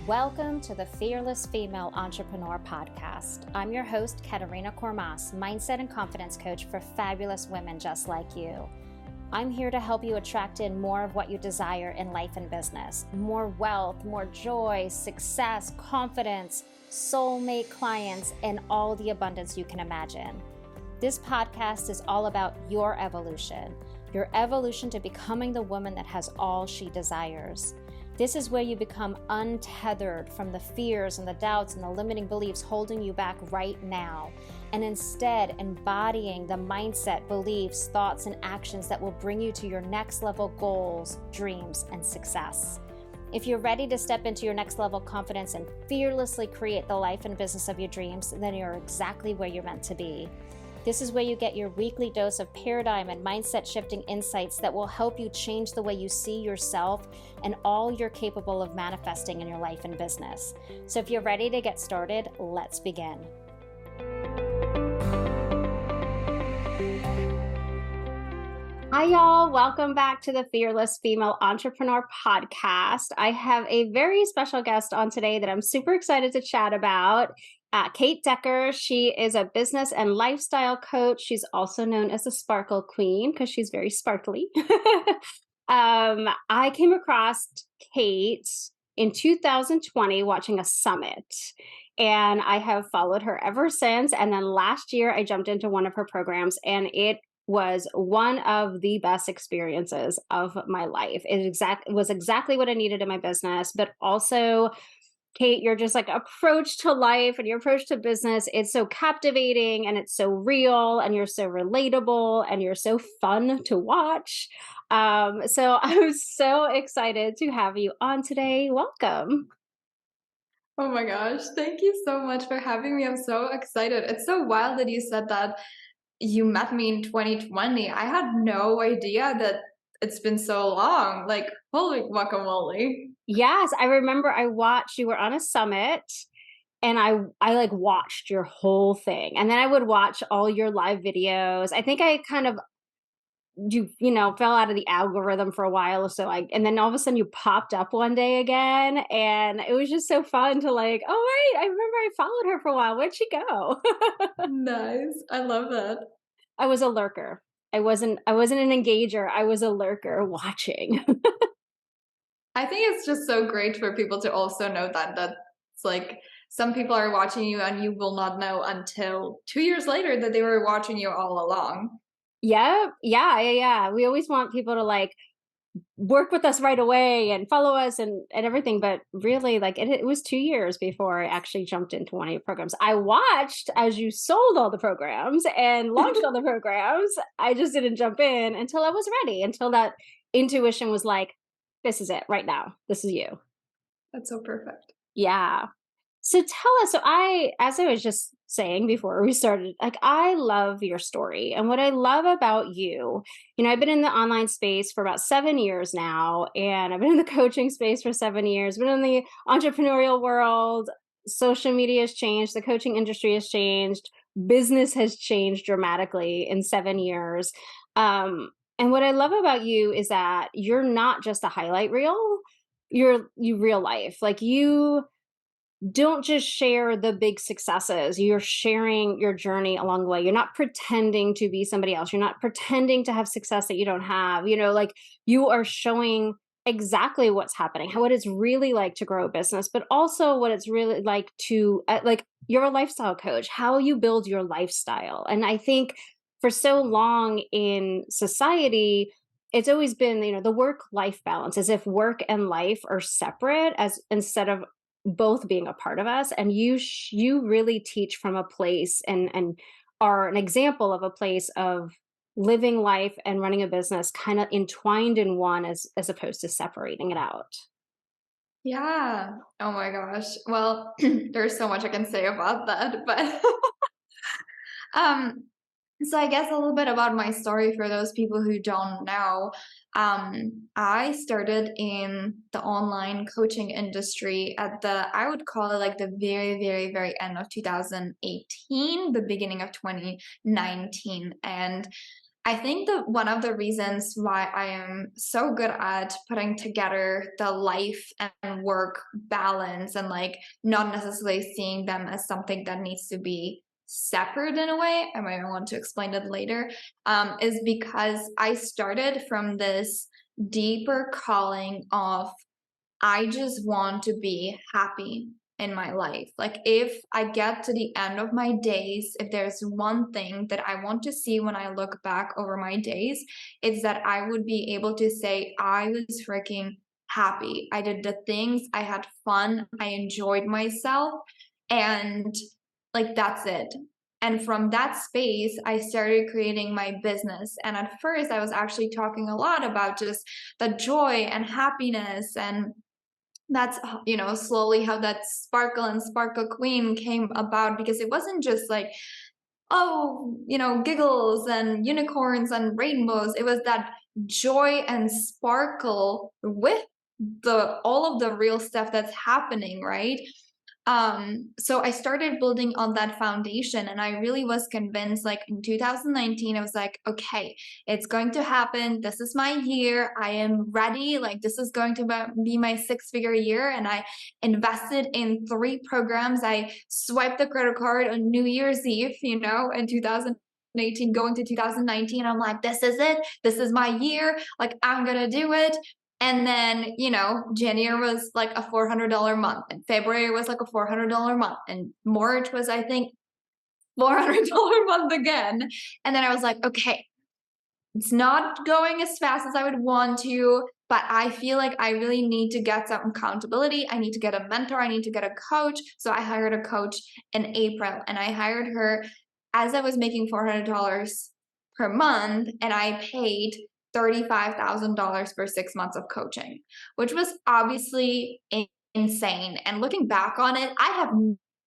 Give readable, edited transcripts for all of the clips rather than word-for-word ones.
Welcome to the Fearless Female Entrepreneur Podcast. I'm your host, Katerina Kormas, mindset and confidence coach for fabulous women just like you. I'm here to help you attract in more of what you desire in life and business. More wealth, more joy, success, confidence, soulmate clients, and all the abundance you can imagine. This podcast is all about your evolution to becoming the woman that has all she desires. This is where you become untethered from the fears and the doubts and the limiting beliefs holding you back right now, and instead embodying the mindset, beliefs, thoughts, and actions that will bring you to your next level goals, dreams, and success. If you're ready to step into your next level confidence and fearlessly create the life and business of your dreams, then you're exactly where you're meant to be. This is where you get your weekly dose of paradigm and mindset shifting insights that will help you change the way you see yourself and all you're capable of manifesting in your life and business. So if you're ready to get started, let's begin. Hi, y'all. Welcome back to the Fearless Female Entrepreneur Podcast. I have a very special guest on today that I'm super excited to chat about. Kate Decker. She is a business and lifestyle coach. She's also known as the Sparkle Queen because she's very sparkly. I came across Kate in 2020 watching a summit, and I have followed her ever since. And then last year, I jumped into one of her programs, and it was one of the best experiences of my life. It was exactly what I needed in my business, but also Kate, your just like approach to life and your approach to business, it's so captivating and it's so real and you're so relatable and you're so fun to watch. So I'm so excited to have you on today. Welcome. Oh my gosh, thank you so much for having me. I'm so excited. It's so wild that you said that you met me in 2020. I had no idea that it's been so long. Like, holy guacamole. Yes, I remember you were on a summit and I like watched your whole thing. And then I would watch all your live videos. I think I kind of fell out of the algorithm for a while. And then all of a sudden you popped up one day again. And it was just so fun to like, oh, right. I remember I followed her for a while. Where'd she go? Nice. I love that. I was a lurker. I wasn't an engager. I was a lurker watching. I think it's just so great for people to also know that it's like some people are watching you and you will not know until 2 years later that they were watching you all along. Yeah. We always want people to like work with us right away and follow us and everything. But really, like it was 2 years before I actually jumped into one of your programs. I watched as you sold all the programs and launched all the programs. I just didn't jump in until I was ready, until that intuition was like, this is it right now. This is you. That's so perfect. Yeah. So tell us, as I was just saying before we started, like I love your story. And what I love about you, I've been in the online space for about 7 years now, and I've been in the coaching space for 7 years, been in the entrepreneurial world, social media has changed, the coaching industry has changed, business has changed dramatically in 7 years. And what I love about you is that you're not just a highlight reel, you real life. Like you don't just share the big successes. You're sharing your journey along the way. You're not pretending to be somebody else. You're not pretending to have success that you don't have. Like you are showing exactly what's happening, what it's really like to grow a business, but also what it's really like to like you're a lifestyle coach, how you build your lifestyle. And I think for so long in society, it's always been, the work-life balance, as if work and life are separate, as instead of both being a part of us. And you really teach from a place and are an example of a place of living life and running a business kind of entwined in one, as opposed to separating it out. Yeah. Oh my gosh. Well, there's so much I can say about that, but um so I guess a little bit about my story for those people who don't know. I started in the online coaching industry at I would call it like the very, very, very end of 2018, the beginning of 2019. And I think that one of the reasons why I am so good at putting together the life and work balance and like not necessarily seeing them as something that needs to be separate in a way, I might want to explain it later, is because I started from this deeper calling of I just want to be happy in my life. Like, if I get to the end of my days, if there's one thing that I want to see when I look back over my days, it's that I would be able to say, I was freaking happy. I did the things, I had fun, I enjoyed myself, and like, that's it. And from that space, I started creating my business. And at first, I was actually talking a lot about just the joy and happiness, and that's slowly how that sparkle and sparkle queen came about, because it wasn't just like, oh, giggles and unicorns and rainbows. It was that joy and sparkle with the all of the real stuff that's happening, right? So I started building on that foundation, and I really was convinced, like in 2019, I was like, okay, it's going to happen. This is my year. I am ready. Like, this is going to be my 6-figure year. And I invested in 3 programs. I swiped the credit card on New Year's Eve, in 2018, going to 2019. I'm like, this is it. This is my year. Like, I'm going to do it. And then, January was like a $400 month, and February was like a $400 month, and March was, I think, $400 month again. And then I was like, okay, it's not going as fast as I would want to, but I feel like I really need to get some accountability. I need to get a mentor. I need to get a coach. So I hired a coach in April, and I hired her as I was making $400 per month, and I paid $35,000 for 6 months of coaching, which was obviously insane. And looking back on it, I have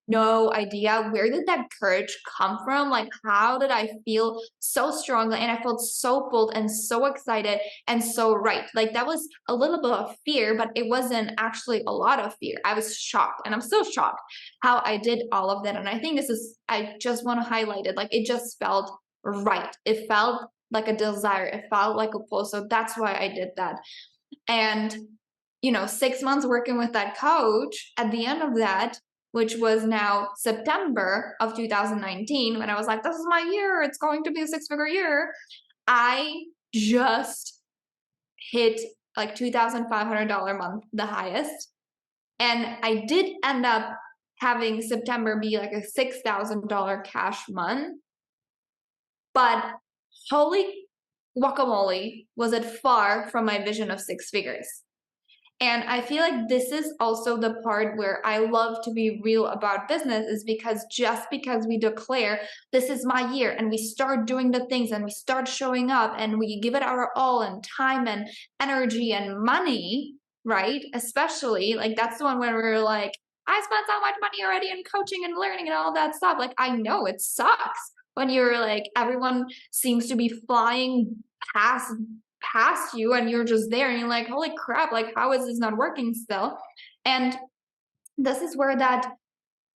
no idea where did that courage come from. Like, how did I feel so strongly, and I felt so bold and so excited and so right? Like, that was a little bit of fear, but it wasn't actually a lot of fear. I was shocked, and I'm still shocked how I did all of that. And I think I just want to highlight it. Like, it just felt right. It felt like a desire. It felt like a pull. So that's why I did that. And 6 months working with that coach, at the end of that, which was now September of 2019, when I was like, this is my year, it's going to be a 6-figure year, I just hit like $2,500 a month, the highest. And I did end up having September be like a $6,000 cash month. But holy guacamole, was it far from my vision of 6 figures. And I feel like this is also the part where I love to be real about business, is because just because we declare this is my year, and we start doing the things, and we start showing up, and we give it our all, and time and energy and money, right? Especially like, that's the one where we're like, I spent so much money already in coaching and learning and all that stuff. Like, I know it sucks when you're like, everyone seems to be flying past you, and you're just there, and you're like, holy crap, like, how is this not working still? And this is where that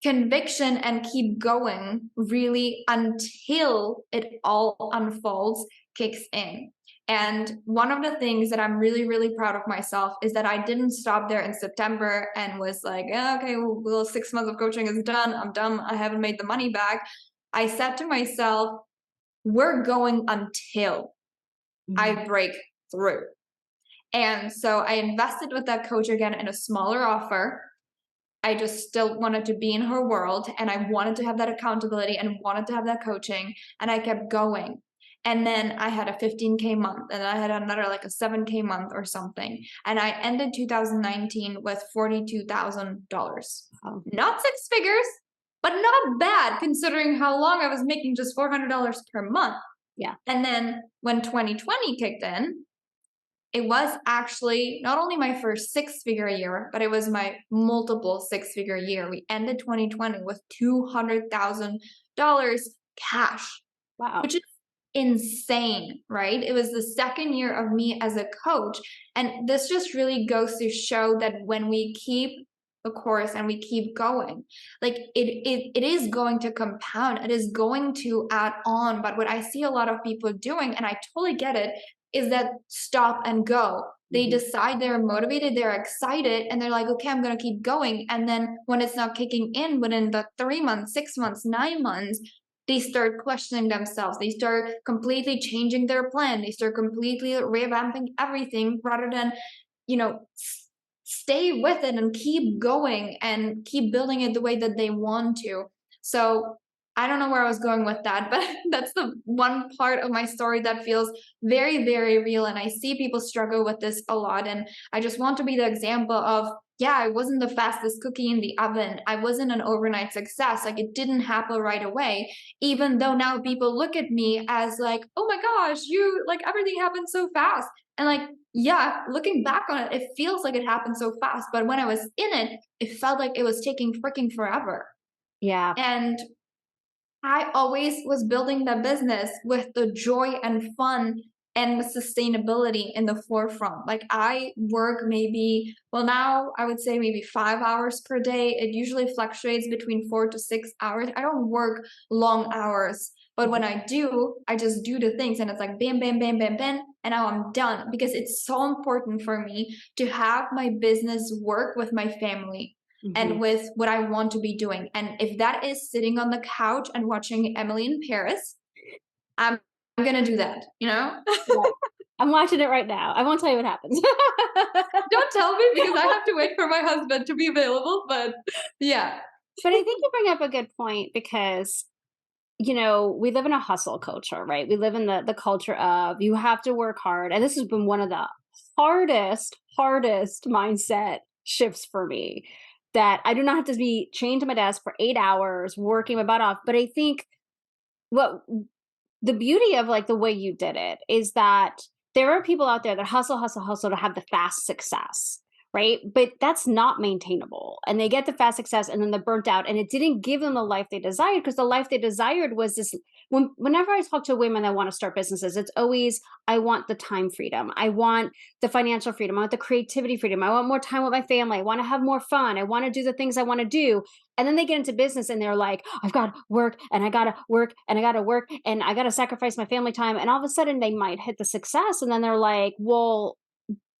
conviction and keep going, really, until it all unfolds, kicks in. And one of the things that I'm really, really proud of myself is that I didn't stop there in September and was like, okay, well, 6 months of coaching is done. I'm done. I haven't made the money back. I said to myself, we're going until I break through. And so I invested with that coach again in a smaller offer. I just still wanted to be in her world, and I wanted to have that accountability and wanted to have that coaching, and I kept going. And then I had a 15K month, and I had another like a 7K month or something. And I ended 2019 with $42,000. Oh, Not 6 figures, but not bad considering how long I was making just $400 per month. yeah. And then when 2020 kicked in, it was actually not only my first 6-figure year, but it was my multiple 6-figure year. We ended 2020 with $200,000 cash, Wow. which is insane, right? It was the second year of me as a coach. And this just really goes to show that when we keep the course and we keep going, like it is going to compound, it is going to add on. But what I see a lot of people doing, and I totally get it, is that stop and go. They Mhm. decide, they're motivated, they're excited, and they're like, okay, I'm going to keep going. And then when it's not kicking in within the 3 months, 6 months, 9 months, they start questioning themselves. They start completely changing their plan. They start completely revamping everything rather than, you know, stay with it and keep going and keep building it the way that they want to. So I don't know where I was going with that, but that's the one part of my story that feels very, very real. And I see people struggle with this a lot. And I just want to be the example of, yeah, I wasn't the fastest cookie in the oven. I wasn't an overnight success. Like it didn't happen right away, even though now people look at me as like, oh my gosh, you like everything happened so fast. And like, yeah, looking back on it, it feels like it happened so fast. But when I was in it, it felt like it was taking freaking forever. Yeah. And I always was building the business with the joy and fun and the sustainability in the forefront. Like I work maybe, well, now I would say maybe 5 hours per day. It usually fluctuates between 4 to 6 hours. I don't work long hours, but when Mhm. I do, I just do the things and it's like bam, bam, bam, bam, bam. And now I'm done because it's so important for me to have my business work with my family Mhm. and with what I want to be doing. And if that is sitting on the couch and watching Emily in Paris, I'm gonna do that, you know? Yeah. I'm watching it right now. I won't tell you what happens. Don't tell me because I have to wait for my husband to be available, but yeah. But I think you bring up a good point because, we live in a hustle culture, right? We live in the culture of you have to work hard. And this has been one of the hardest mindset shifts for me, that I do not have to be chained to my desk for 8 hours working my butt off. But I think what the beauty of like the way you did it is that there are people out there that hustle, hustle, hustle to have the fast success, right? But that's not maintainable. And they get the fast success and then they're burnt out. And it didn't give them the life they desired, because the life they desired was this. Whenever I talk to women that want to start businesses, it's always, I want the time freedom. I want the financial freedom. I want the creativity freedom. I want more time with my family. I want to have more fun. I want to do the things I want to do. And then they get into business and they're like, I've got to work and I got to work and I got to work and I got to sacrifice my family time. And all of a sudden they might hit the success. And then they're like, well,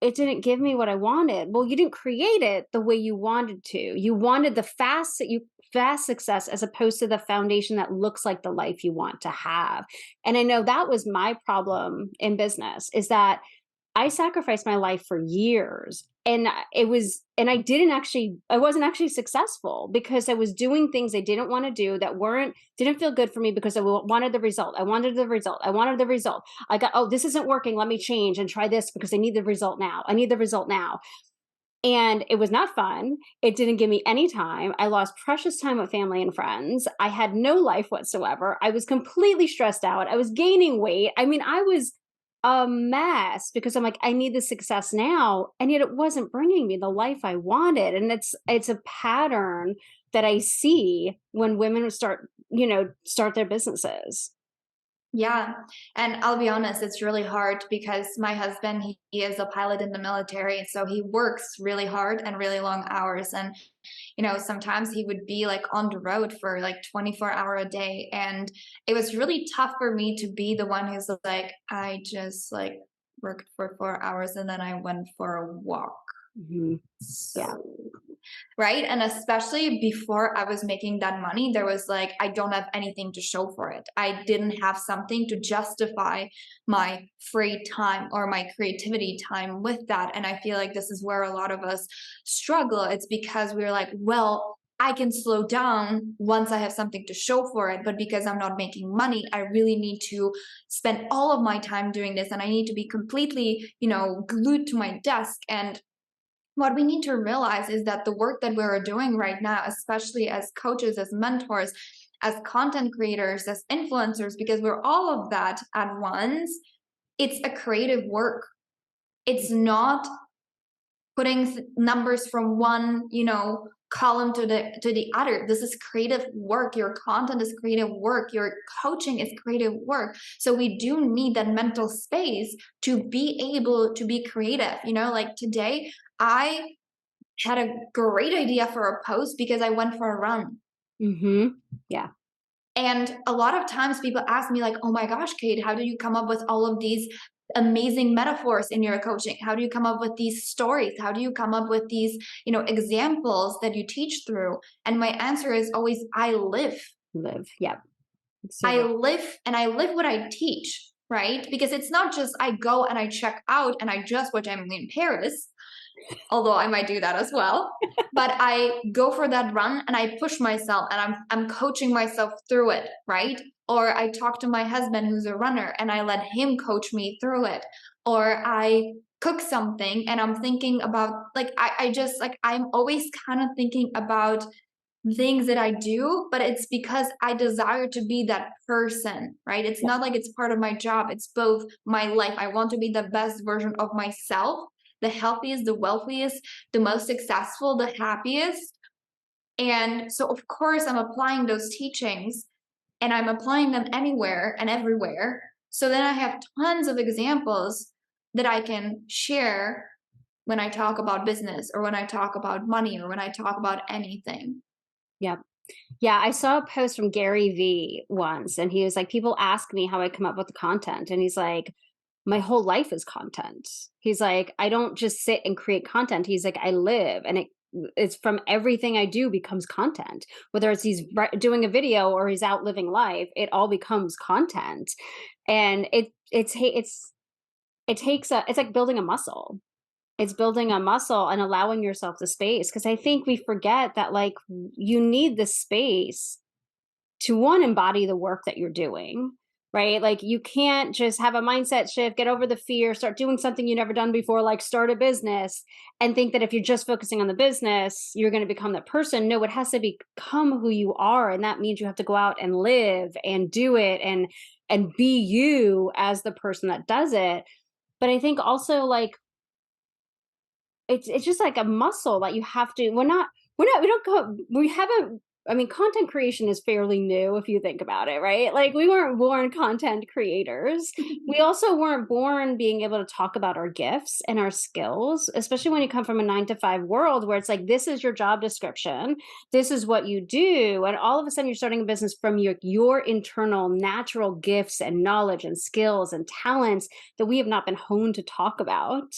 it didn't give me what I wanted. Well, you didn't create it the way you wanted to. You wanted the fast success as opposed to the foundation that looks like the life you want to have. And I know that was my problem in business, is that I sacrificed my life for years, and I wasn't actually successful because I was doing things I didn't want to do, that didn't feel good for me, because wanted the result. I wanted the result. I wanted the result. I got, oh, this isn't working. Let me change and try this because I need the result now. I need the result now. And it was not fun. It didn't give me any time. I lost precious time with family and friends. I had no life whatsoever. I was completely stressed out. I was gaining weight. I mean, I was a mess because I'm like, I need the success now. And yet it wasn't bringing me the life I wanted. And it's a pattern that I see when women start their businesses. Yeah. And I'll be honest, it's really hard because my husband, he is a pilot in the military. So he works really hard and really long hours. And, sometimes he would be like on the road for like 24-hour a day. And it was really tough for me to be the one who's like, I just like worked for 4 hours and then I went for a walk. Mhm. Yeah. So right? And especially before I was making that money, there was like, I don't have anything to show for it. I didn't have something to justify my free time or my creativity time with that. And I feel like this is where a lot of us struggle. It's because we're like, well, I can slow down once I have something to show for it. But because I'm not making money, I really need to spend all of my time doing this. And I need to be completely, glued to my desk. And what we need to realize is that the work that we're doing right now, especially as coaches, as mentors, as content creators, as influencers, because we're all of that at once, it's a creative work. It's not putting numbers from one, column to the other. This is creative work. Your content is creative work. Your coaching is creative work. So we do need that mental space to be able to be creative. Like today, I had a great idea for a post because I went for a run. Mhm. Yeah. And a lot of times people ask me, like, oh my gosh, Kate, how do you come up with all of these amazing metaphors in your coaching? How do you come up with these stories? How do you come up with these, examples that you teach through? And my answer is always, I live. Live. Yep. So I good. live and I live what I teach, right? Because it's not just I go and I check out and I just watch Emily in Paris, although I might do that as well. But I go for that run and I push myself and I'm coaching myself through it, right? Or I talk to my husband who's a runner and I let him coach me through it. Or I cook something and I'm thinking about like I just like I'm always kind of thinking about things that I do, but it's because I desire to be that person, right? It's Yeah. not like it's part of my job, it's both my life. I want to be the best version of myself, the healthiest, the wealthiest, the most successful, the happiest. And so, of course, I'm applying those teachings and I'm applying them anywhere and everywhere. So then I have tons of examples that I can share when I talk about business or when I talk about money or when I talk about anything. Yep. Yeah, I saw a post from Gary Vee once, and he was like, people ask me how I come up with the content. And he's like, my whole life is content. He's like, I don't just sit and create content. He's like, I live, and it's from everything I do becomes content. Whether it's he's doing a video or he's out living life, it all becomes content. And it takes a it's like building a muscle. It's building a muscle and allowing yourself the space, because I think we forget that, like, you need the space to, one, embody the work that you're doing, right? Like, you can't just have a mindset shift, get over the fear, start doing something you never done before, like start a business, and think that if you're just focusing on the business, you're going to become that person. No, it has to become who you are, and that means you have to go out and live and do it and be you as the person that does it. But I think also, like, it's just like a muscle that you have to we don't go we haven't I mean, content creation is fairly new if you think about it, right? Like, we weren't born content creators. We also weren't born being able to talk about our gifts and our skills, especially when you come from a 9 to 5 world where it's like, this is your job description, this is what you do, and all of a sudden you're starting a business from your internal natural gifts and knowledge and skills and talents that we have not been honed to talk about.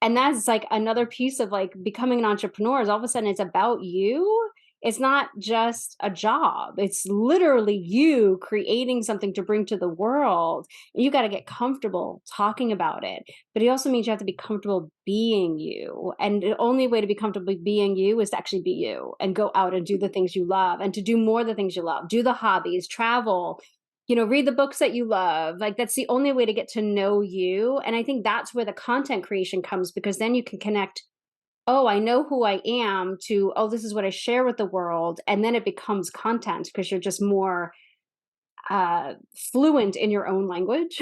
And that's like another piece of like becoming an entrepreneur, is all of a sudden it's about you. It's not just a job. It's literally you creating something to bring to the world. And you got to get comfortable talking about it. But it also means you have to be comfortable being you. And the only way to be comfortable being you is to actually be you and go out and do the things you love and to do more of the things you love. Do the hobbies, travel, read the books that you love. Like, that's the only way to get to know you. And I think that's where the content creation comes, because then you can connect, oh, I know who I am, to, oh, this is what I share with the world. And then it becomes content because you're just more fluent in your own language.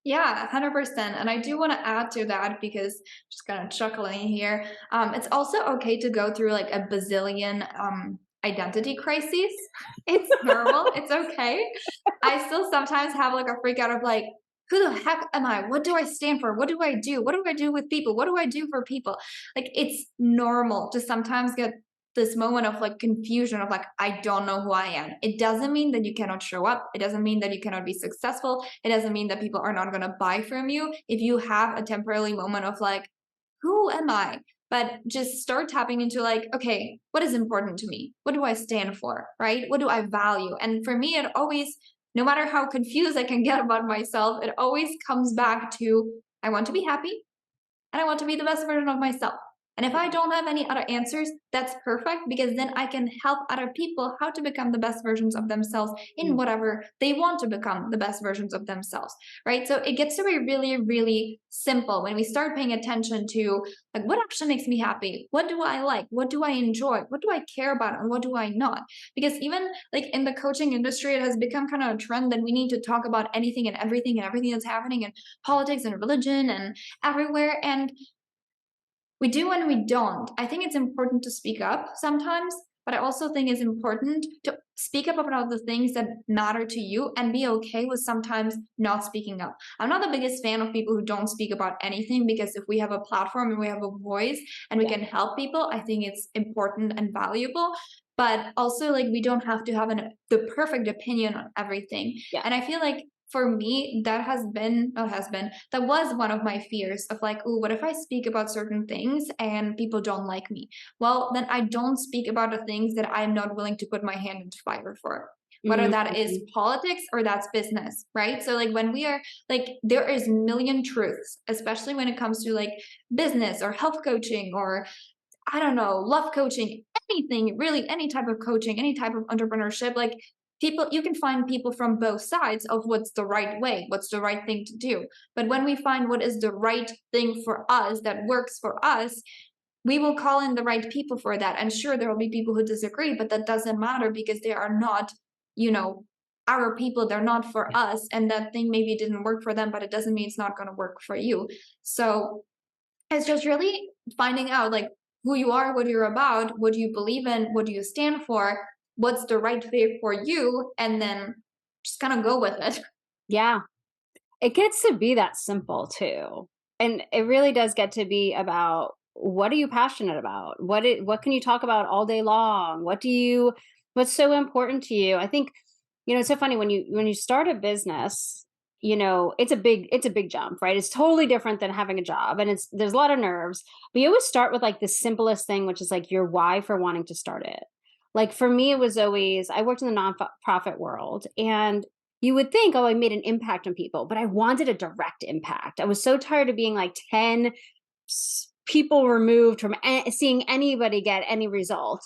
Yeah, 100%. And I do want to add to that because just kind of chuckling here. It's also okay to go through like a bazillion identity crises. It's normal. It's okay. I still sometimes have like a freak out of like, who the heck am I? What do I stand for? What do I do? What do I do with people? What do I do for people? Like, it's normal to sometimes get this moment of like confusion of like, I don't know who I am. It doesn't mean that you cannot show up. It doesn't mean that you cannot be successful. It doesn't mean that people are not going to buy from you if you have a temporary moment of like, who am I? But just start tapping into like, okay, what is important to me? What do I stand for? Right? What do I value? And for me, it always, no matter how confused I can get about myself, it always comes back to I want to be happy and I want to be the best version of myself. And if I don't have any other answers, that's perfect, because then I can help other people how to become the best versions of themselves in Mm, whatever they want to become the best versions of themselves, right? So it gets to be really, really simple when we start paying attention to like, what actually makes me happy? What do I like? What do I enjoy? What do I care about? And what do I not? Because even like in the coaching industry, it has become kind of a trend that we need to talk about anything and everything that's happening in politics and religion and everywhere. And we do and we don't. I think it's important to speak up sometimes, but I also think it's important to speak up about the things that matter to you and be okay with sometimes not speaking up. I'm not the biggest fan of people who don't speak about anything, because if we have a platform and we have a voice and we Yeah. can help people, I think it's important and valuable. But also, like, we don't have to have the perfect opinion on everything. Yeah. And I feel like for me, that that was one of my fears of like, oh, what if I speak about certain things and people don't like me? Well, then I don't speak about the things that I'm not willing to put my hand into fire for. Whether that is Mhm. politics or that's business, right? So like when we are like, there is million truths, especially when it comes to like business or health coaching or I don't know, love coaching, anything, really any type of coaching, any type of entrepreneurship, like people, you can find people from both sides of what's the right way, what's the right thing to do. But when we find what is the right thing for us that works for us, we will call in the right people for that. And sure, there will be people who disagree, but that doesn't matter because they are not, you know, our people, they're not for us. And that thing maybe didn't work for them, but it doesn't mean it's not going to work for you. So it's just really finding out like who you are, what you're about, what do you believe in, what do you stand for, what's the right fit for you, and then just kind of go with it. Yeah. It gets to be that simple too. And it really does get to be about what are you passionate about? What can you talk about all day long? What's so important to you? I think, it's so funny when you start a business, it's a big jump, right? It's totally different than having a job and there's a lot of nerves. But you always start with like the simplest thing, which is like your why for wanting to start it. Like for me, it was always I worked in the nonprofit world and you would think, oh, I made an impact on people, but I wanted a direct impact. I was so tired of being like 10 people removed from seeing anybody get any result.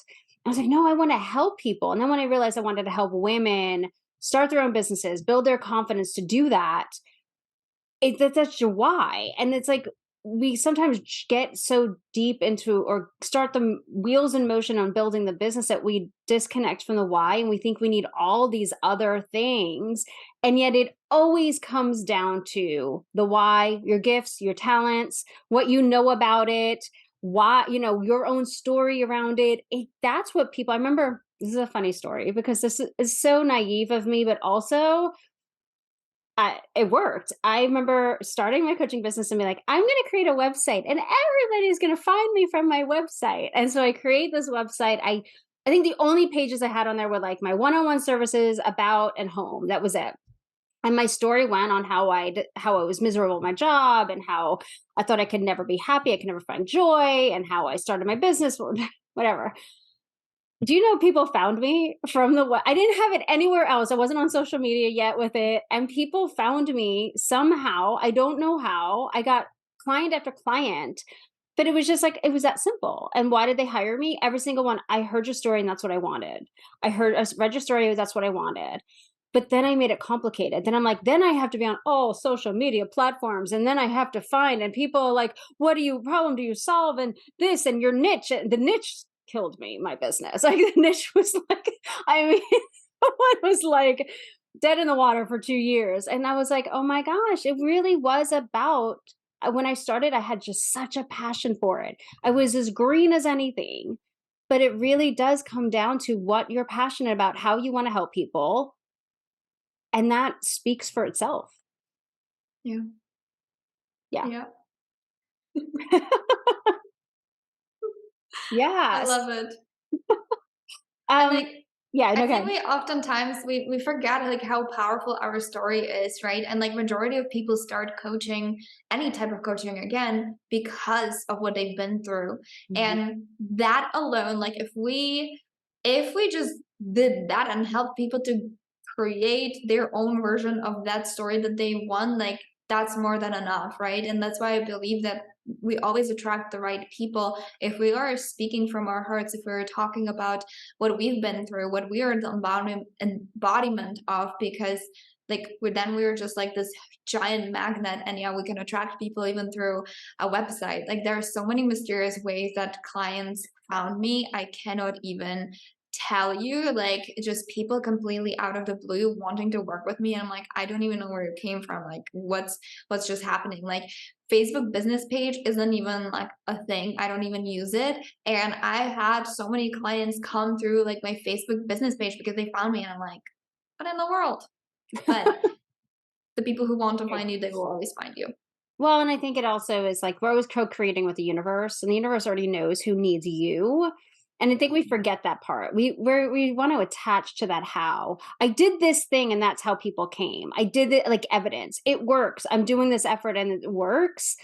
I was like, no, I want to help people. And then when I realized I wanted to help women start their own businesses, build their confidence to do that, that's your why. And it's like we sometimes get so deep into or start the wheels in motion on building the business that we disconnect from the why and we think we need all these other things. And yet it always comes down to the why, your gifts, your talents, what you know about it, why, your own story around it. That's what people, I remember, this is a funny story because this is so naive of me, but also it worked. I remember starting my coaching business and be like, I'm going to create a website and everybody's going to find me from my website. And so I create this website. I think the only pages I had on there were like my one-on-one services, about, and home. That was it. And my story went on how I was miserable at my job and how I thought I could never be happy, I could never find joy, and how I started my business, whatever. Do you know people found me from I didn't have it anywhere else. I wasn't on social media yet with it, and people found me somehow. I don't know how. I got client after client, but it was just like it was that simple. And why did they hire me? Every single one. I heard your story and that's what I wanted. I read your story, that's what I wanted. But then I made it complicated. Then I'm like, then I have to be on all social media platforms, and then I have to find, and people are like, what problem do you solve? And this and your niche. The niche killed me, my business. Like the niche was like, I mean, it was like dead in the water for 2 years. And I was like, oh my gosh, it really was about when I started, I had just such a passion for it. I was as green as anything. But it really does come down to what you're passionate about, how you want to help people. And that speaks for itself. Yeah. Yeah. Yeah. I Yes. love it. And Um, like, yeah, I no, think okay. we oftentimes we forget like how powerful our story is, right? And like majority of people start coaching, any type of coaching again, because of what they've been through. Mhm. And that alone, like if we just did that and helped people to create their own version of that story that they want, like that's more than enough, right? And that's why I believe that we always attract the right people if we are speaking from our hearts, if we're talking about what we've been through, what we are the embodiment of, because like we're just like this giant magnet, and yeah, we can attract people even through a website. Like there are so many mysterious ways that clients found me. I cannot even tell you, like, just people completely out of the blue wanting to work with me, and I'm like, "I don't even know where it came from, like, what's just happening?" Like, Facebook business page isn't even, like, a thing, I don't even use it, and I had so many clients come through, like, my Facebook business page because they found me, and I'm like, "What in the world?" But the people who want to find you, they will always find you. Well, and I think it also is like we're always co-creating with the universe, and the universe already knows who needs you. And I think we forget that part. We want to attach to that how. I did this thing and that's how people came. I did it like evidence. It works. I'm doing this effort and it works.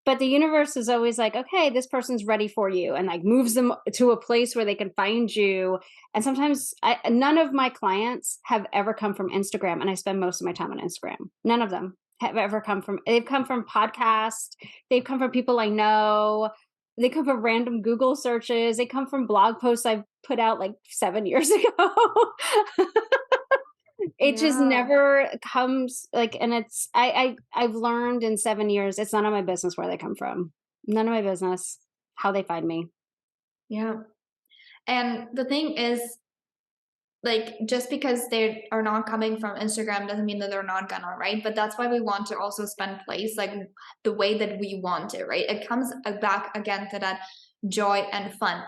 But the universe is always like, okay, this person's ready for you, and like moves them to a place where they can find you. And sometimes none of my clients have ever come from Instagram, and I spend most of my time on Instagram. None of them have ever come from, they've come from podcasts, they've come from people I know, they come from random Google searches, they come from blog posts I put out like 7 years ago. It just Yeah, never comes like, and it's I've learned in 7 years, it's none of my business where they come from. None of my business how they find me. yeah, and the thing is, like, just because they are not coming from Instagram doesn't mean that they're not gonna, right? But that's why we want to also spend place, like, the way that we want it, right? It comes, back again to that joy and fun.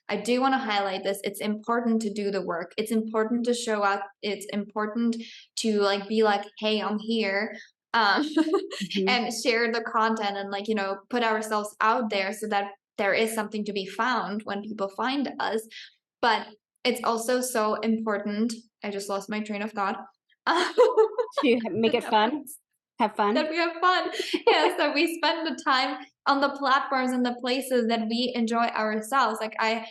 I do wanna highlight this, it's important to do the work, it's important to show up, it's important to, like, be like, "Hey, I'm here," um, Mhm. and share the content and, like, put ourselves out there so that there is something to be found when people find us. But it's also so important, I just lost my train of thought. Make It it fun, happens. have fun. That we have fun. Yes, that we spend the time on the platforms and the places that we enjoy ourselves. Like, I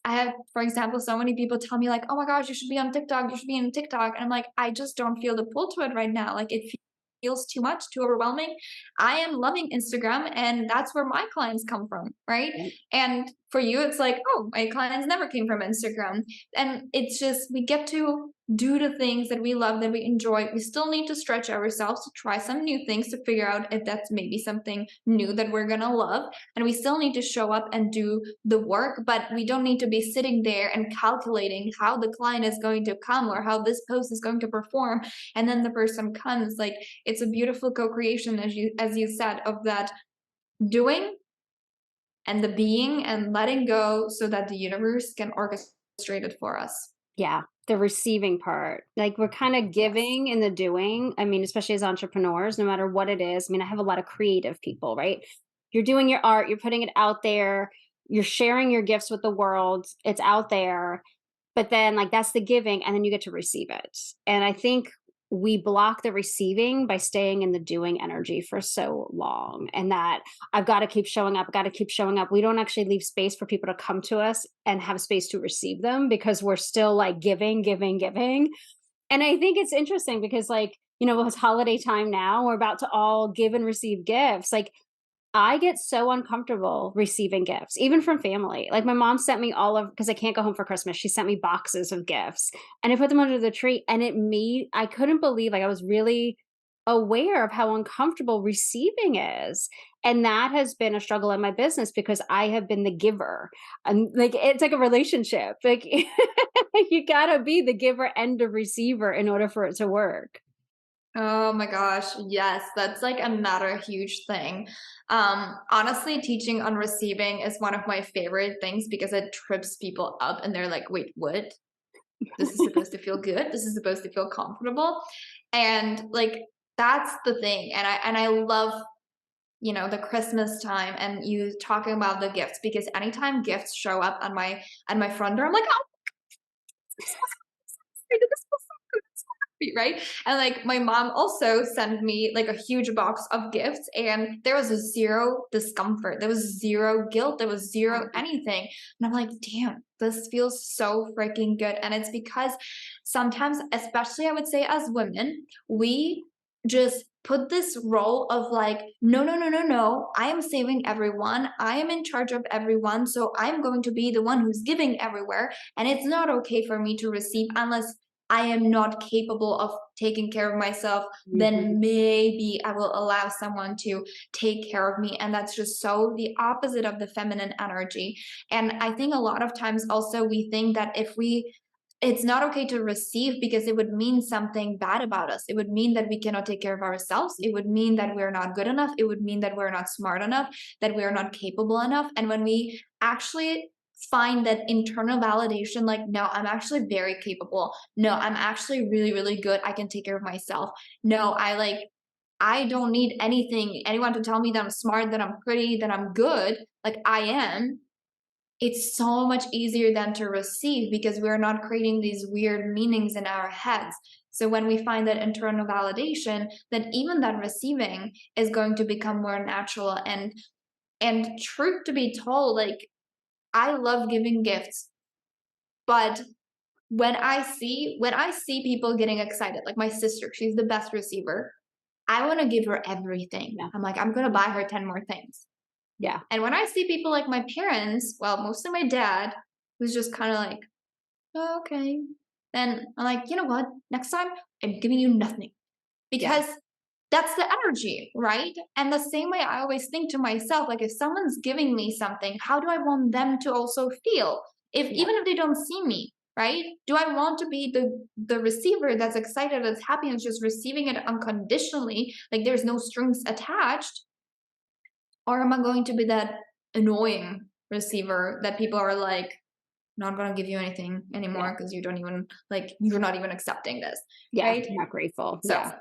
have, for example, so many people tell me like, "Oh my gosh, you should be on TikTok, you should be on TikTok." And I'm like, "I just don't feel the pull to it right now." Like, it feels too much, too overwhelming. I am loving Instagram, and that's where my clients come from, right? Right. And for you, it's like, "Oh, my clients never came from Instagram." And it's just we get to do the things that we love, that we enjoy. We still need to stretch ourselves to try some new things to figure out if that's maybe something new that we're gonna love. And we still need to show up and do the work, but we don't need to be sitting there and calculating how the client is going to come or how this post is going to perform. And then the person comes. Like, it's a beautiful co-creation, as you said, of that doing and the being and letting go so that the universe can orchestrate it for us. Yeah, the receiving part. Like, we're kinda Yes. giving in the doing. I mean, especially as entrepreneurs, no matter what it is. I mean, I have a lot of creative people, right? You're doing your art, you're putting it out there, you're sharing your gifts with the world, it's out there. But then, like, that's the giving, and then you get to receive it. And I think we block the receiving by staying in the doing energy for so long. And that I've got to keep showing up, I've got to keep showing up. We don't actually leave space for people to come to us and have space to receive them because we're still like giving, giving, giving. And I think it's interesting because, like, it's holiday time now. We're about to all give and receive gifts. Like, I get so uncomfortable receiving gifts, even from family. Like, my mom sent me all of, because I can't go home for Christmas. She sent me boxes of gifts, and I put them under the tree, and I couldn't believe, like, I was really aware of how uncomfortable receiving is. And that has been a struggle in my business because I have been the giver. And like, it's like a relationship. Like, you gotta be the giver and the receiver in order for it to work. Oh my gosh, yes, that's like another huge thing. Honestly, teaching on receiving is one of my favorite things because it trips people up and they're like, wait, what? This is supposed to feel good. This is supposed to feel comfortable. And like that's the thing. And I love, the Christmas time and you talking about the gifts because anytime gifts show up on my front door, I'm like, oh, this feels so good. I'm so happy, right? And like my mom also sent me like a huge box of gifts, and there was a zero discomfort. There was zero guilt. There was zero anything. And I'm like, damn, this feels so freaking good. And it's because sometimes, especially I would say as women, we just put this role of like, no, no, no, no, no. I am saving everyone. I am in charge of everyone. So I'm going to be the one who's giving everywhere. And it's not okay for me to receive unless I am not capable of taking care of myself, Mhm. then maybe I will allow someone to take care of me. And that's just so the opposite of the feminine energy. And I think a lot of times also we think that if we it's not okay to receive because it would mean something bad about us. It would mean that we cannot take care of ourselves. It would mean that we're not good enough. It would mean that we're not smart enough, that we're not capable enough. And when we actually find that internal validation, like, no, I'm actually very capable. No, I'm actually really, really good. I can take care of myself. No, I don't need anyone to tell me that I'm smart, that I'm pretty, that I'm good. Like I am, it's so much easier than to receive because we're not creating these weird meanings in our heads. So when we find that internal validation, then even that receiving is going to become more natural. And truth to be told, like I love giving gifts, but when I see people getting excited, like my sister, she's the best receiver. I want to give her everything. Yeah. I'm like, I'm gonna buy her 10 more things. Yeah. And when I see people like my parents, well, mostly my dad, who's just kind of like, "Oh, okay." Then I'm like, you know what? Next time, I'm giving you nothing Yeah. because that's the energy, right? And the same way I always think to myself, like, if someone's giving me something, how do I want them to also feel? If Yeah. even if they don't see me, right? Do I want to be the receiver that's excited, that's happy, and is just receiving it unconditionally, like there's no strings attached? Or am I going to be that annoying receiver that people are like, not gonna give you anything Yeah. anymore because you don't even like you're not even accepting this, Yeah. right? Not grateful. So, Yeah. and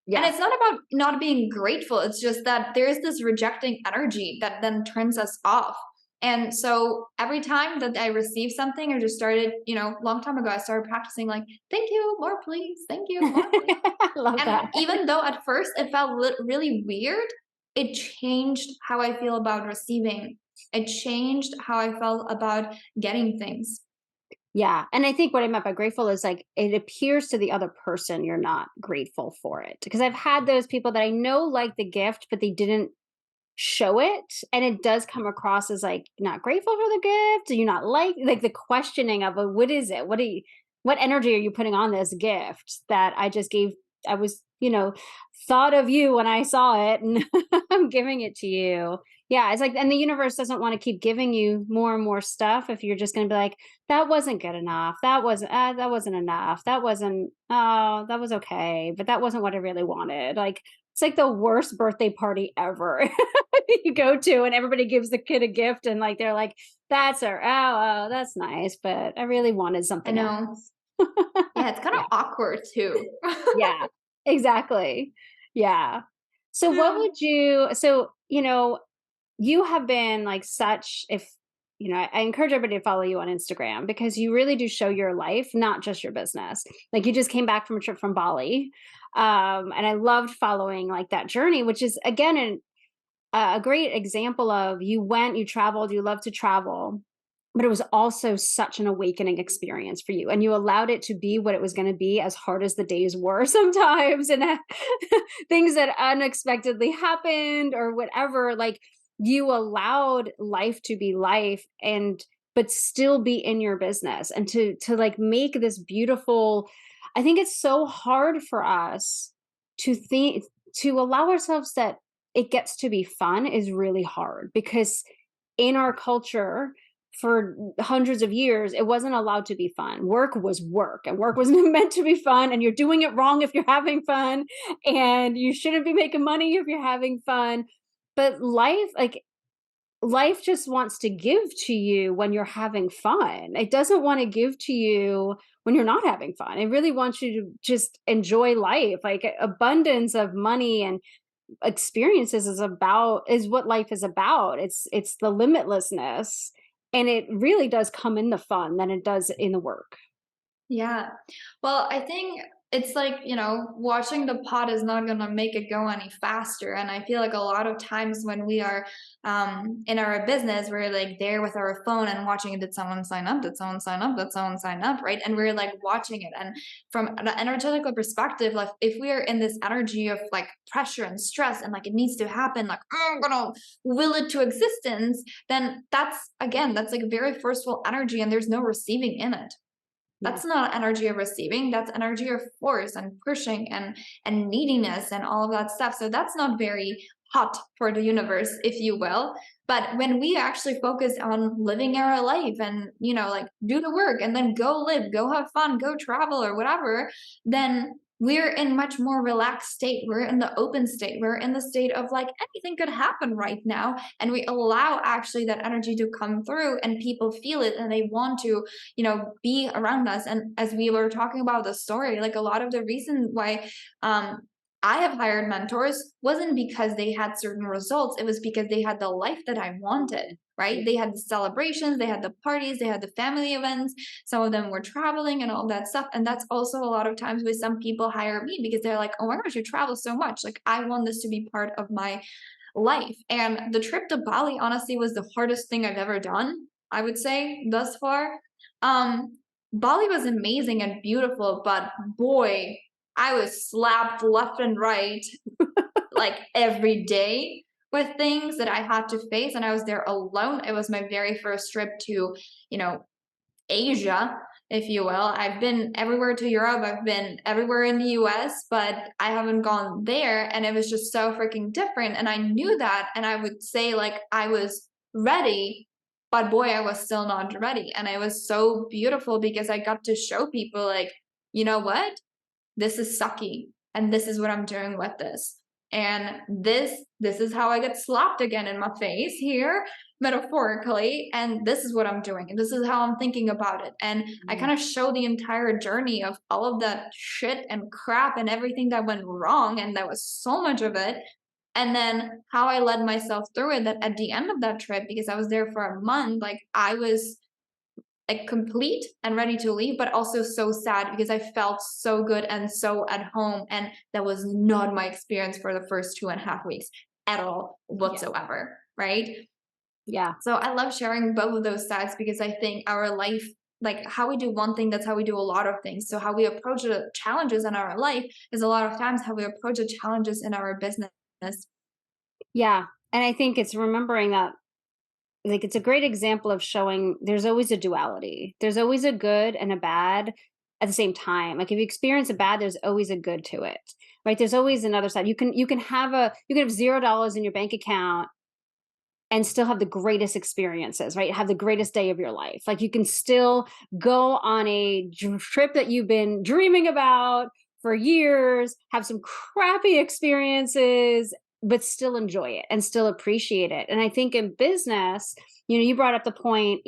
Yeah. it's not about not being grateful, it's just that there's this rejecting energy that then turns us off. And so every time that I receive something, I just started, long time ago, I started practicing like, thank you, more please, thank you, more please. I love And that. even though at first it felt really weird, it changed how I feel about receiving. It changed how I felt about getting things. Yeah, and I think what I meant by grateful is, like, it appears to the other person you're not grateful for it, because I've had those people that I know like the gift, but they didn't show it, and it does come across as, like, not grateful for the gift. Do you not like the questioning of, "What is it? What energy are you putting on this gift that I just gave?" I was, thought of you when I saw it, and I'm giving it to you. Yeah, it's like, and the universe doesn't wanna keep giving you more and more stuff if you're just gonna be like, "That wasn't good enough. That wasn't enough. That was okay, but that wasn't what I really wanted." Like, it's like the worst birthday party ever. You go to and everybody gives the kid a gift and, like, they're like, that's nice, but I really wanted I something know. else." Yeah, it's kind of Yeah, awkward too. yeah, exactly. Yeah. So what Yeah. would you so, you have been like such if I encourage everybody to follow you on Instagram because you really do show your life, not just your business. Like, you just came back from a trip from Bali. And I loved following like that journey, which is again a great example of, you traveled, you love to travel, but it was also such an awakening experience for you. And you allowed it to be what it was going to be, as hard as the days were sometimes, and things that unexpectedly happened or whatever. Like, you allowed life to be life, and but still be in your business, and to like make this beautiful. I think it's so hard for us to allow ourselves that it gets to be fun is really hard, because in our culture for hundreds of years it wasn't allowed to be fun. Work was work, and work was meant to be fun, and you're doing it wrong if you're having fun, and you shouldn't be making money if you're having fun. But life just wants to give to you when you're having fun. It doesn't want to give to you when you're not having fun. It really wants you to just enjoy life. Like, abundance of money and experiences is what life is about. It's the limitlessness, and it really does come in the fun than it does in the work. Yeah. Well, I think it's like, watching the pot is not going to make it go any faster. And I feel like a lot of times when we are in our business, we're like there with our phone and watching, did someone sign up? Did someone sign up? Did someone sign up? Right. And we're like watching it. And from an energetical perspective, like if we are in this energy of like pressure and stress and like it needs to happen, like, "Oh, I'm going to will it to existence," then that's like very forceful energy and there's no receiving in it. Yeah. That's not energy of receiving. That's energy of force and pushing and neediness and all of that stuff. So that's not very hot for the universe, if you will. But when we actually focus on living our life and, like do the work and then go live, go have fun, go travel or whatever, then we're in much more relaxed state. We're in the open state. We're in the state of like anything could happen right now. And we allow actually that energy to come through and people feel it and they want to, be around us. And as we were talking about the story, like a lot of the reason why I have hired mentors wasn't because they had certain results. It was because they had the life that I wanted, right? They had the celebrations, they had the parties, they had the family events. Some of them were traveling and all that stuff. And that's also a lot of times where some people hire me because they're like, oh my gosh, you travel so much. Like, I want this to be part of my life. And the trip to Bali, honestly, was the hardest thing I've ever done, I would say, thus far. Um, Bali was amazing and beautiful, but boy, I was slapped left and right like every day with things that I had to face. And I was there alone. It was my very first trip to, you know, Asia, if you will. I've been everywhere to Europe. I've been everywhere in the US, but I haven't gone there. And it was just so freaking different. And I knew that. And I would say, like, I was ready, but boy, I was still not ready. And it was so beautiful because I got to show people, like, you know what? This is sucky and this is what I'm doing with this. And this is how I get slapped again in my face here, metaphorically, and this is what I'm doing and this is how I'm thinking about it. And I Yeah. kind of show the entire journey of all of that shit and crap and everything that went wrong, and that was so much of it. And then how I led myself through it, that at the end of that trip, because I was there for a month, like I was like complete and ready to leave, but also so sad because I felt so good and so at home. And that was not my experience for the first 2.5 weeks at all Yeah. whatsoever. Right. Yeah. So I love sharing both of those sides because I think our life, like how we do one thing, that's how we do a lot of things. So how we approach the challenges in our life is a lot of times how we approach the challenges in our business. Yeah. And I think it's remembering that, like, it's a great example of showing there's always a duality. There's always a good and a bad at the same time. Like, if you experience a bad, there's always a good to it. Right? There's always another side. You can have $0 in your bank account and still have the greatest experiences, right? Have the greatest day of your life. Like, you can still go on a trip that you've been dreaming about for years, have some crappy experiences, but still enjoy it and still appreciate it. And I think in business, you brought up the point,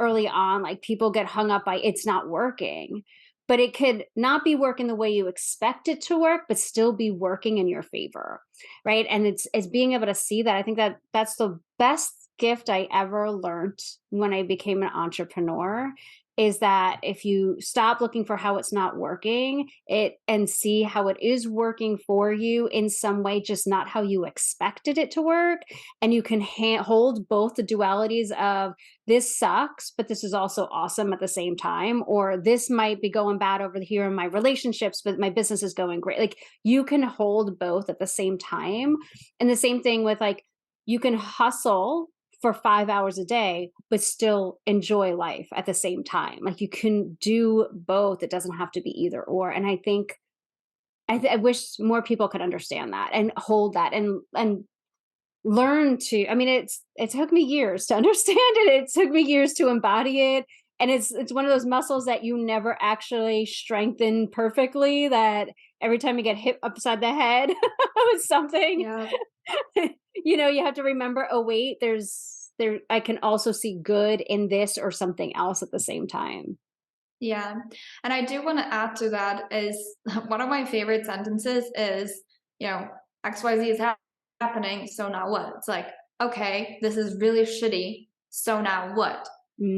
early on, like, people get hung up by it's not working, but it could not be working the way you expect it to work, but still be working in your favor, right? And it's being able to see that. I think that that's the best gift I ever learned when I became an entrepreneur, is that if you stop looking for how it's not working it and see how it is working for you in some way, just not how you expected it to work, and you can hold both the dualities of this sucks but this is also awesome at the same time, or this might be going bad over here in my relationships but my business is going great. Like, you can hold both at the same time. And the same thing with, like, you can hustle for 5 hours a day, but still enjoy life at the same time. Like, you can do both. It doesn't have to be either or. And I think I wish more people could understand that and hold that and learn to. I mean, it took me years to understand it. It took me years to embody it. And it's one of those muscles that you never actually strengthen perfectly, that every time you get hit upside the head with something, Yeah. you have to remember, oh wait, I can also see good in this or something else at the same time. Yeah. And I do want to add to that is one of my favorite sentences is, XYZ is happening. So now what? It's like, okay, this is really shitty. So now what?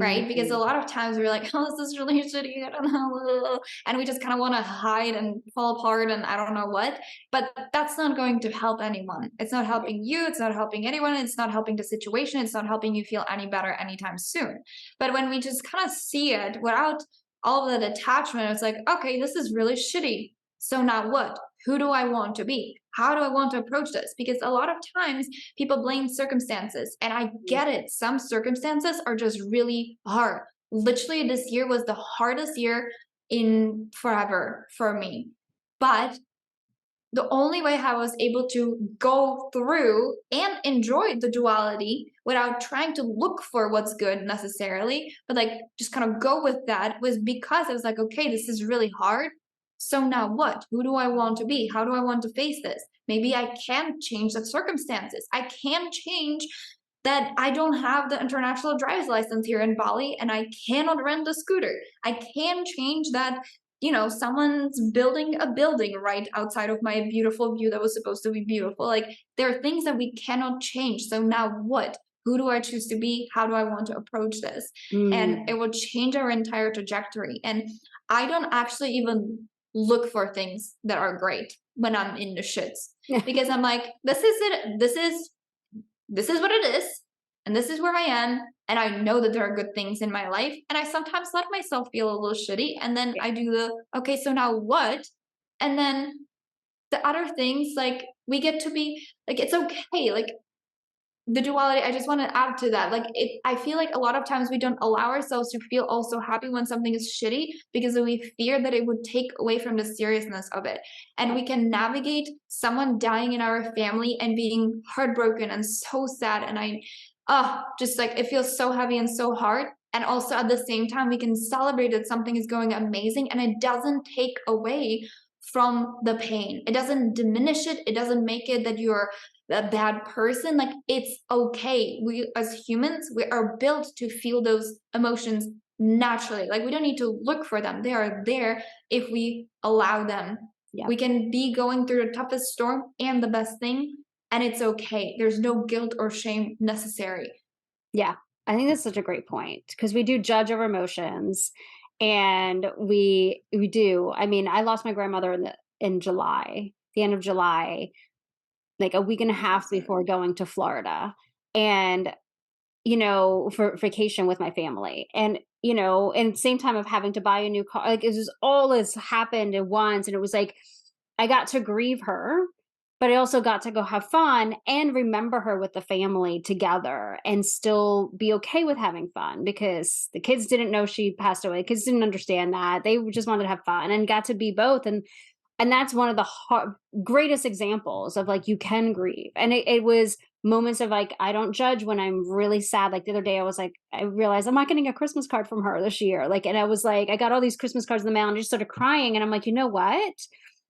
Right? Because a Mhm. lot of times we're like, oh, this is really shitty. I don't know. And we just kind of want to hide and fall apart and I don't know what. But that's not going to help anyone. It's not helping you. It's not helping anyone. It's not helping the situation. It's not helping you feel any better anytime soon. But when we just kind of see it without all of that attachment, it's like, okay, this is really shitty. So now what? Who do I want to be? How do I want to approach this? Because a lot of times people blame circumstances, and I get it. Some circumstances are just really hard. literally this year was the hardest year in forever for me. But the only way I was able to go through and enjoy the duality without trying to look for what's good necessarily, but like just kind of go with that was because I was like, okay, this is really hard. So now what? Who do I want to be? How do I want to face this? Maybe I can change the circumstances. I can change that I don't have the international driver's license here in Bali and I cannot rent a scooter. I can change that, someone's building a building right outside of my beautiful view that was supposed to be beautiful. Like, there are things that we cannot change. So now what? Who do I choose to be? How do I want to approach this? And it Mm. will change our entire trajectory. And I don't actually even look for things that are great when I'm in the shits because I'm like, this is it. This is what it is, and this is where I am, and I know that there are good things in my life, and I sometimes let myself feel a little shitty, and then Yeah. I do the, "Okay, so now what?" And then the other things, like, we get to be like, it's okay, like, the duality, I just want to add to that, like, I feel like a lot of times we don't allow ourselves to feel also happy when something is shitty because we fear that it would take away from the seriousness of it, and Yeah. we can navigate someone dying in our family and being heartbroken and so sad, and just like it feels so heavy and so hard, and also at the same time we can celebrate that something is going amazing and it doesn't take away from the pain, it doesn't diminish it, it doesn't make it that you're a bad person. Like, it's okay. We as humans, we are built to feel those emotions naturally. Like, we don't need to look for them. They are there if we allow them. Yeah. We can be going through the toughest storm and the best thing, and it's okay. There's no guilt or shame necessary. Yeah. I think that's such a great point because we do judge our emotions and we do. I mean, I lost my grandmother in July, the end of July, like a week and a I'm so half before sorry. going to Florida. And for vacation with my family. And same time of having to buy a new car. Like it was all this happened at once. And it was like I got to grieve her, but I also got to go have fun and remember her with the family together and still be okay with having fun because the kids didn't know she passed away. The kids didn't understand that. They just wanted to have fun and got to be both. And that's one of the greatest examples of like you can grieve. And it was moments of like I don't judge when I'm really sad. Like the other day I was like I realized I'm not getting a Christmas card from her this year, like, and I was like I got all these Christmas cards in the mail and I just started crying and I'm like, you know what,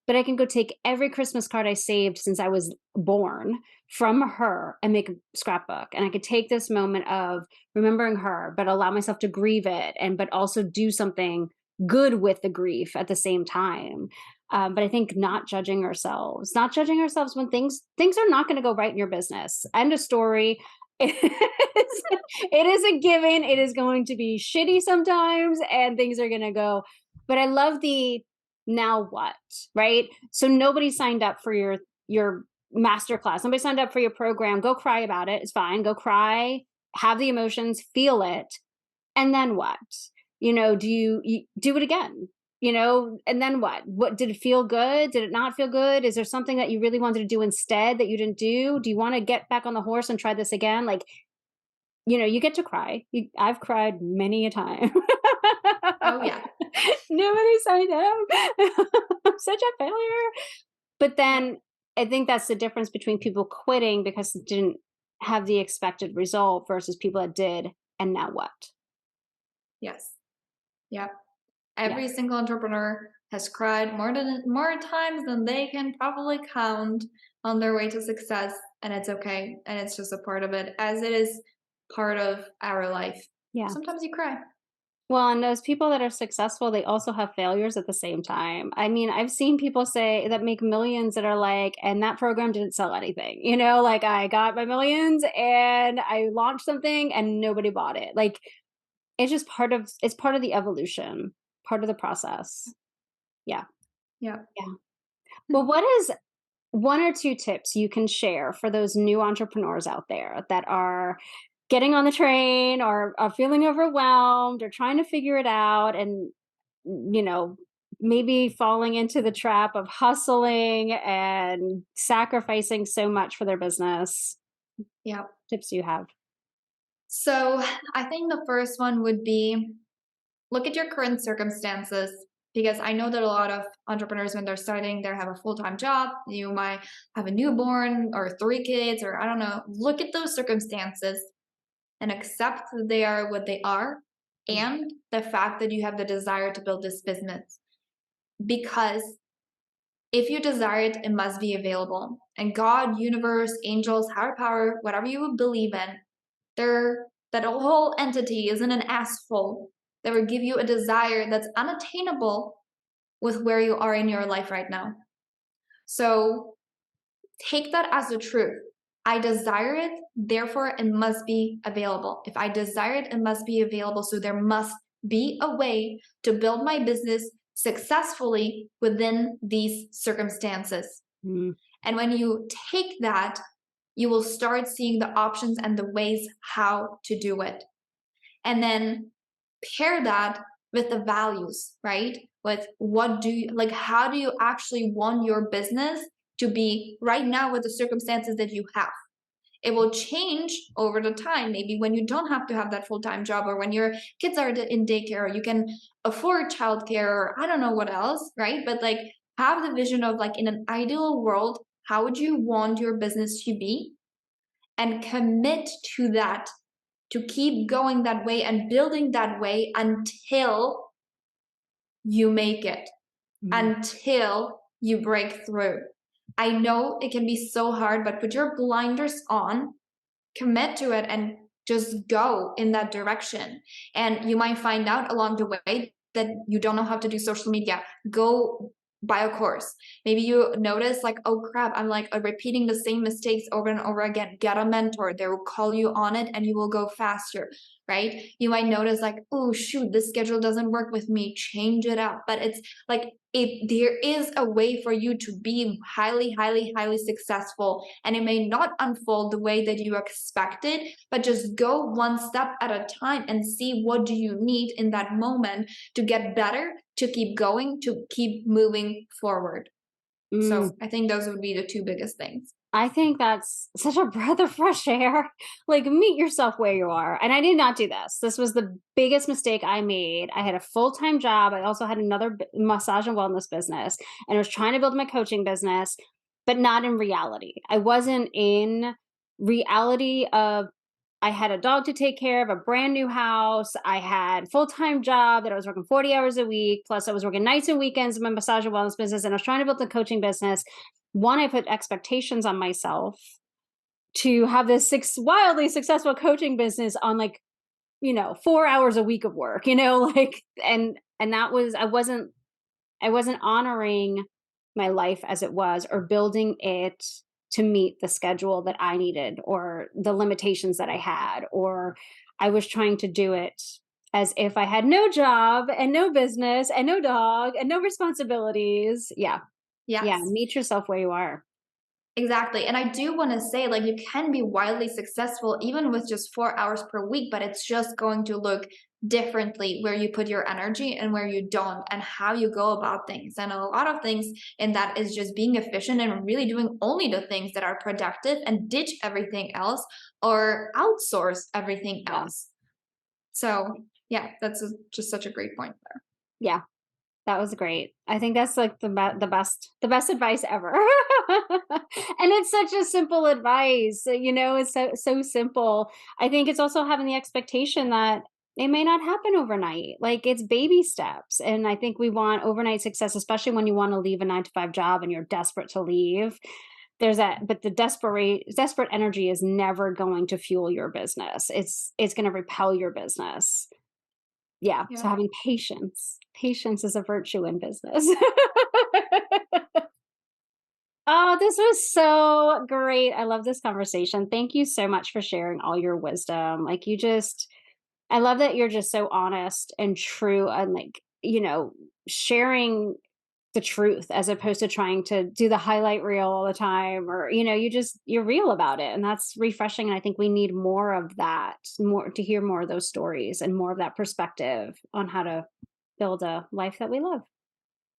but I can go take every Christmas card I saved since I was born from her and make a scrapbook, and I could take this moment of remembering her but allow myself to grieve it and but also do something good with the grief at the same time. But I think not judging ourselves when things are not going to go right in your business. End of story. It is a given. It is going to be shitty sometimes, and things are going to go. But I love the now what, right? So nobody signed up for your master class. Nobody signed up for your program. Go cry about it. It's fine. Go cry. Have the emotions. Feel it, and then what? Do you do it again? And then what did it feel good? Did it not feel good? Is there something that you really wanted to do instead that you didn't do you want to get back on the horse and try this again? Like, you get to cry. I've cried many a time. Oh yeah. Nobody signed up. I'm such a failure. But Yep. then I think that's the difference between people quitting because it didn't have the expected result versus people that did. And now what? Yes. Yep. Yeah. Every single entrepreneur has cried more times than they can probably count on their way to success, and it's okay, and it's just a part of it, as it is part of our life. Yeah. Sometimes you cry. Well, and those people that are successful, they also have failures at the same time. I mean, I've seen people say that make millions that are like, and that program didn't sell anything. Like I got my millions and I launched something and nobody bought it. Like it's part of the evolution, part of the process. Yeah. Yeah. Yeah. Well, what is one or two tips you can share for those new entrepreneurs out there that are getting on the train or are feeling overwhelmed or trying to figure it out and you know maybe falling into the trap of hustling and sacrificing so much for their business? Yeah. Tips you have? So I think the first one would be look at your current circumstances, because I know that a lot of entrepreneurs, when they're starting, they have a full-time job. You might have a newborn or 3 kids, or I don't know. Look at those circumstances and accept that they are what they are, Mm, and the fact that you have the desire to build this business. Because if you desire it, it must be available. And God, universe, angels, higher power, whatever you believe in, there that whole entity isn't an asshole that will give you a desire that's unattainable with where you are in your life right now. So take that as the truth. I desire it, therefore it must be available. If I desire it, it must be available. So there must be a way to build my business successfully within these circumstances. mm, And when you take that, you will start seeing the options and the ways how to do it. And then pair that with the values, right? With what do you like, how do you actually want your business to be right now with the circumstances that you have? It will change over the time. Maybe when you don't have to have that full-time job, or when your kids are in daycare, or you can afford childcare, or I don't know what else, right? But like, have the vision of like, in an ideal world, how would you want your business to be? And commit to that, to keep going that way and building that way until you make it, mm, until you break through. I know it can be so hard, but put your blinders on, commit to it, and just go in that direction. And you might find out along the way that you don't know how to do social media. Go buy a course. Maybe you notice like, oh crap, I'm like repeating the same mistakes over and over again. Get a mentor. They will call you on it and you will go faster, right? You might notice like, oh shoot, this schedule doesn't work with me. Change it up. But it's like, if there is a way for you to be highly, highly, highly successful, and it may not unfold the way that you expected, but just go one step at a time and see what do you need in that moment to get better, to keep going, to keep moving forward. mm. So I think those would be the two biggest things. I think that's such a breath of fresh air. Like, meet yourself where you are. And I did not do this. This was the biggest mistake I made. I had a full time job. I also had another massage and wellness business, and I was trying to build my coaching business, but not in reality. I wasn't in reality of I had a dog to take care of, a brand new house. I had full-time job that I was working 40 hours a week. Plus I was working nights and weekends in my massage and wellness business. And I was trying to build the coaching business. One, I put expectations on myself to have this wildly successful coaching business on, like, 4 hours a week of work, like, and that was, I wasn't honoring my life as it was, or building it to meet the schedule that I needed, or the limitations that I had, or I was trying to do it as if I had no job and no business and no dog and no responsibilities. Yeah. Yeah. Yes. Meet yourself where you are. Exactly. And I do want to say, like, you can be wildly successful even with just 4 hours per week, but it's just going to look differently where you put your energy and where you don't, and how you go about things. And a lot of things in that is just being efficient and really doing only the things that are productive, and ditch everything else or outsource everything Yeah. else. So, yeah, that's just such a great point there. Yeah. That was great. I think that's like the best advice ever. And it's such a simple advice, it's so simple. I think it's also having the expectation that it may not happen overnight. Like, it's baby steps. And I think we want overnight success, especially when you want to leave a 9 to 5 job and you're desperate to leave. There's that, but the desperate energy is never going to fuel your business. It's going to repel your business. Yeah, so Yeah. having patience. Patience is a virtue in business. Oh, this was so great. I love this conversation. Thank you so much for sharing all your wisdom. Like, I love that you're just so honest and true, and, like, sharing the truth as opposed to trying to do the highlight reel all the time, or, you're real about it. And that's refreshing. And I think we need more of that, more to hear more of those stories and more of that perspective on how to build a life that we love.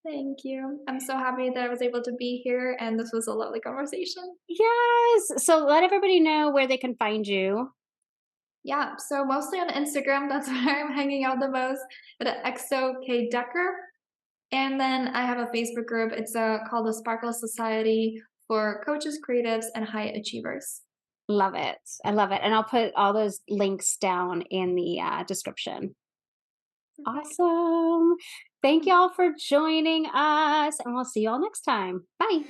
Thank you. I'm so happy that I was able to be here, and this was a lovely conversation. Yes. So let everybody know where they can find you. Yeah, so mostly on Instagram, that's where I'm hanging out the most, at XOK Decker. And then I have a Facebook group. It's called the Sparkle Society for coaches, creatives, and high achievers. Love it. I love it. And I'll put all those links down in the description. Perfect. Awesome. Thank y'all for joining us, and we'll see y'all next time. Bye.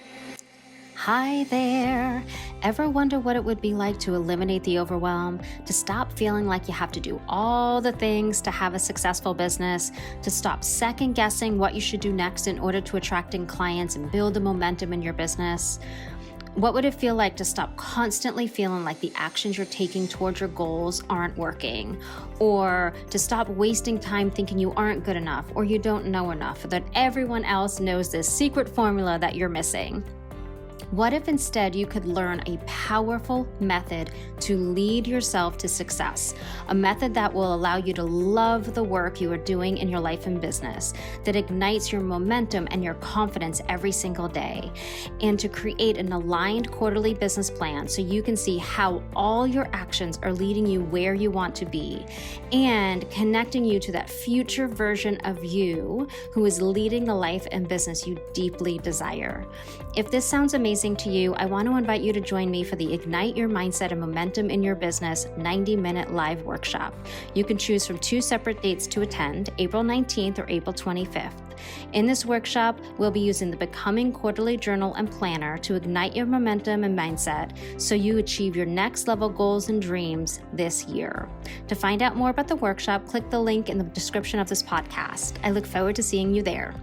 Hi there. Ever wonder what it would be like to eliminate the overwhelm, to stop feeling like you have to do all the things to have a successful business, to stop second guessing what you should do next in order to attract in clients and build the momentum in your business? What would it feel like to stop constantly feeling like the actions you're taking towards your goals aren't working? Or to stop wasting time thinking you aren't good enough or you don't know enough, or that everyone else knows this secret formula that you're missing? What if instead you could learn a powerful method to lead yourself to success? A method that will allow you to love the work you are doing in your life and business, that ignites your momentum and your confidence every single day, and to create an aligned quarterly business plan so you can see how all your actions are leading you where you want to be and connecting you to that future version of you who is leading the life and business you deeply desire. If this sounds amazing to you, I want to invite you to join me for the Ignite Your Mindset and Momentum in Your Business 90-minute live workshop. You can choose from 2 separate dates to attend, April 19th or April 25th. In this workshop, we'll be using the Becoming Quarterly Journal and Planner to ignite your momentum and mindset so you achieve your next level goals and dreams this year. To find out more about the workshop, click the link in the description of this podcast. I look forward to seeing you there.